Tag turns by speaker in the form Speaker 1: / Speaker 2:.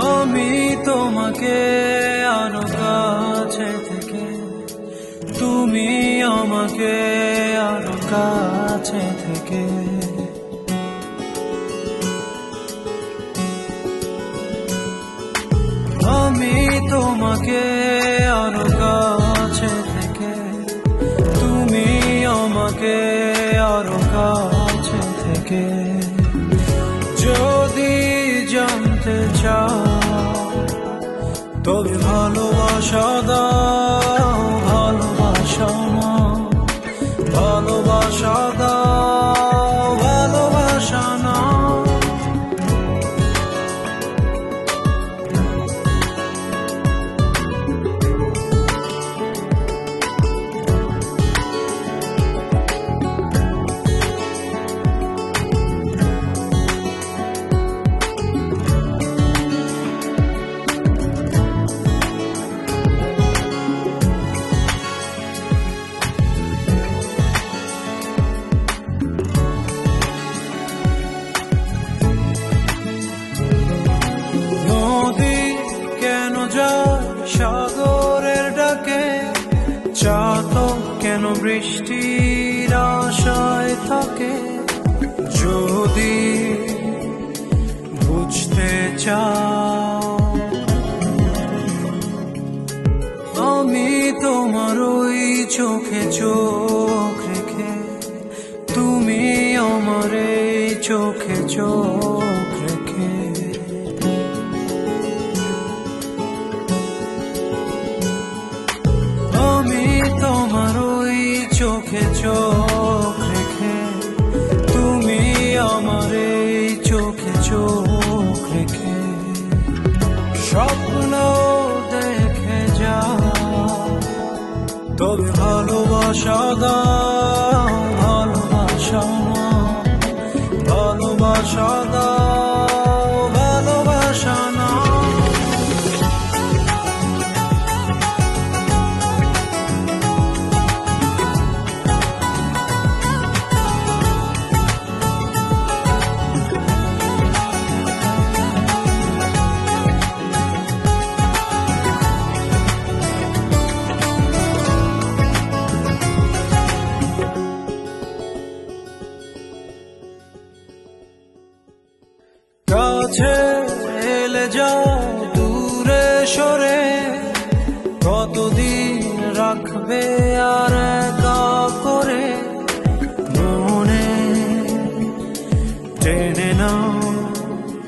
Speaker 1: আমি তোমাকে আরো কাছে থেকে, তুমি আমাকে আরো কাছে থেকে। আমি তোমাকে আরো কাছে থেকে, তুমি আমাকে আরো কাছে থেকে। যদি জানতে চাও তবে ভালোবাসা দাও, ভালোবাসা না, ভালোবাসা দাও, ভালোবাসা না। সাগরের ডাকে চাতক কেন বৃষ্টির আশায় থাকে? যদি বুঝতে চাও আমি তোমার ওই চোখে চোখ রেখে, তুমি আমার এই চোখে চোখ রেখে। তোমার ওই চোখে চোখ রেখে, তুমি আমার এই চোখে চোখ রেখে। স্বপ্ন দেখে যাও তবে ভালোবাসা দাও, ভালোবাসা না, ভালোবাসা দাও, ভালোবাসা না। কাছে এলে যাও দূরে সরে, কতদিন রাখবে আর একা করে? মনে টেনে নাও